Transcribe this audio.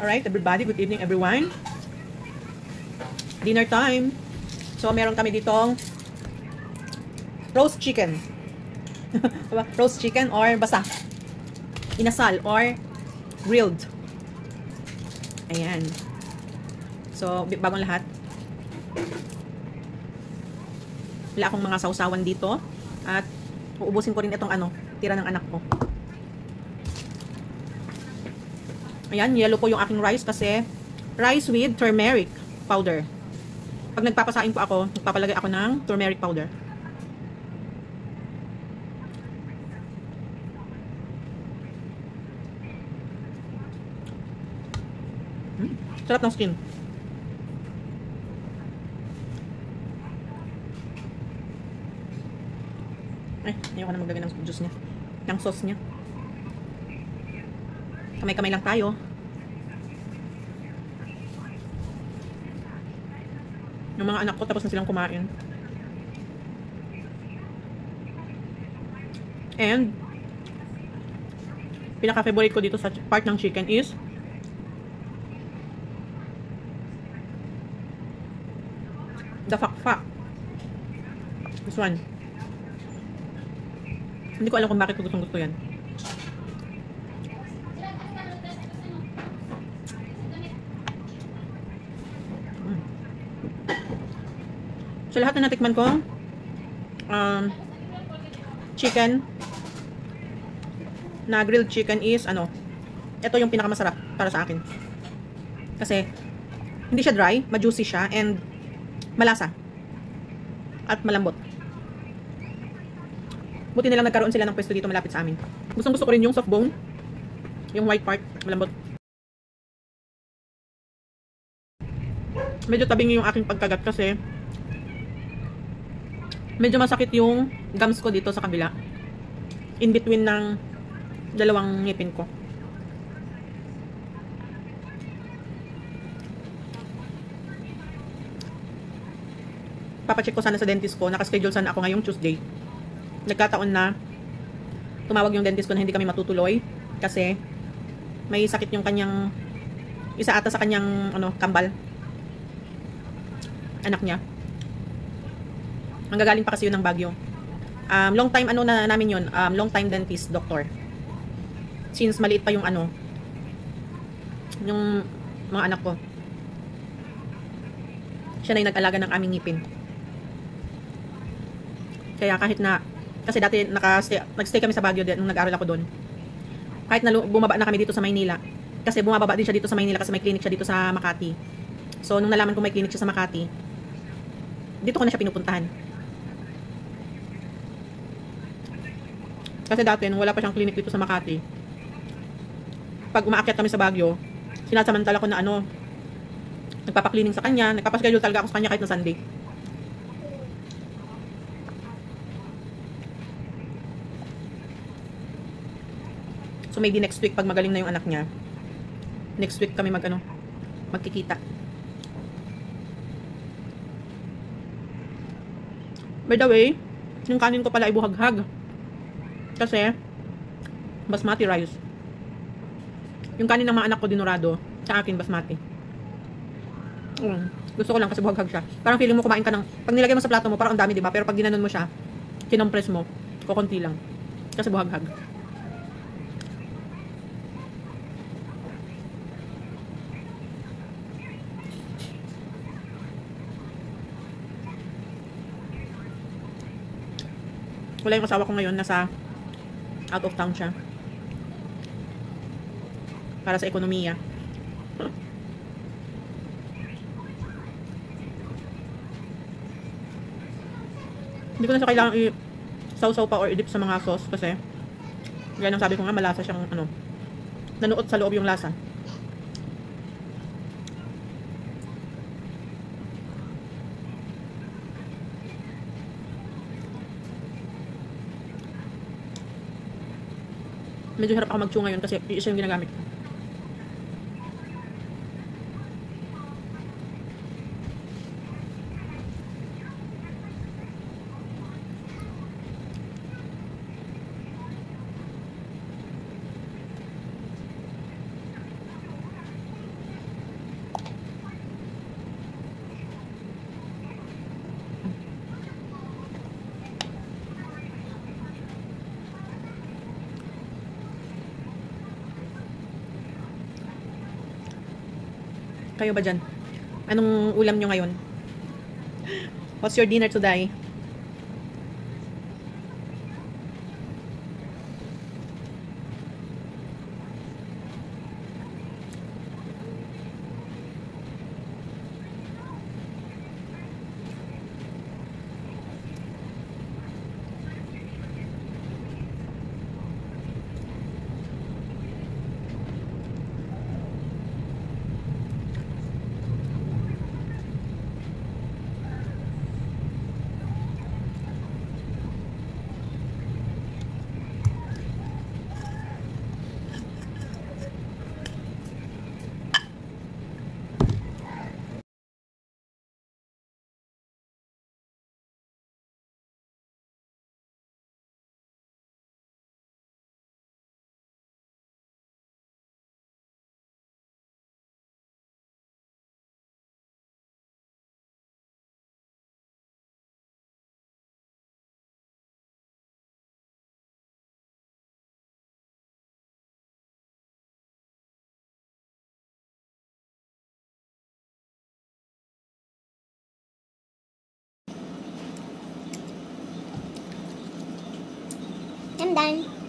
Alright, everybody. Good evening, everyone. Dinner time. So, meron kami ditong roast chicken. Roast chicken or basta inasal or grilled. Ayan. So, bagong lahat. Wala akong mga sausawan dito. At uubusin ko rin itong tira ng anak ko. Ayan, yellow po yung aking rice kasi rice with turmeric powder. Pag nagpapasain po ako, nagpapalagay ako ng turmeric powder. Sarap ng skin. Ay, ayoko na maglagay ng juice niya. Ng sauce niya. Kamay-kamay lang tayo. Yung mga anak ko tapos na silang kumain. And pinaka-favorite ko dito sa part ng chicken is the fakfak. This one. Hindi ko alam kung bakit ko gustong-gusto yan. So, lahat na natikman ko, chicken, na grilled chicken is, ito yung pinakamasarap para sa akin. Kasi, hindi siya dry, ma-juicy siya, and malasa. At malambot. Buti nilang nagkaroon sila ng pwesto dito malapit sa amin. Gustong-gusto ko rin yung soft bone, yung white part, malambot. Medyo tabing yung aking pagkagat kasi medyo masakit yung gums ko dito sa kabila. In between ng dalawang ngipin ko. Papacheck ko sana sa dentist ko. Nakaschedule sana ako ngayong Tuesday. Nagkataon na tumawag yung dentist ko na hindi kami matutuloy kasi may sakit yung kanyang isa ata sa kanyang kambal. Anak niya. Manggagaling pa kasi yun ng Baguio. Long time na namin yun. Long time dentist doctor. Since maliit pa yung yung mga anak ko. Siya na yung nag-alaga ng aming ngipin. Kaya kahit na, kasi dati nag-stay kami sa Baguio nung nag-aaral ako doon. Kahit na bumaba na kami dito sa Maynila. Kasi bumababa din siya dito sa Maynila kasi may clinic siya dito sa Makati. So nung nalaman ko may clinic siya sa Makati, dito ko na siya pinupuntahan. Kasi dati, nung wala pa siyang clinic dito sa Makati, pag umaakyat kami sa Baguio, sinasamantala ko na nagpapaklining sa kanya, nagpapaschedule talaga ako sa kanya kahit na Sunday. So maybe next week, pag magaling na yung anak niya, next week kami magkikita. By the way, yung kanin ko pala ay buhaghag. Kasi, basmati rice. Yung kanin ng mga anak ko dinurado, sa akin basmati. Gusto ko lang kasi buhaghag siya. Parang feeling mo kumain ka ng, pag nilagay mo sa plato mo, parang ang dami, diba? Pero pag ginanon mo siya, kinompress mo, kukunti lang. Kasi buhaghag. Wala yung asawa ko ngayon, nasa out of town siya. Para sa ekonomiya. Hindi ko na siya kailangan i-sausaw pa or i-dip sa mga sauce kasi yan ang sabi ko nga, malasa siyang nanuot sa loob yung lasa. Medyo harap ako mag-chew ngayon kasi isa yung ginagamit ko. Kayo ba dyan? Anong ulam nyo ngayon? What's your dinner today? I'm done.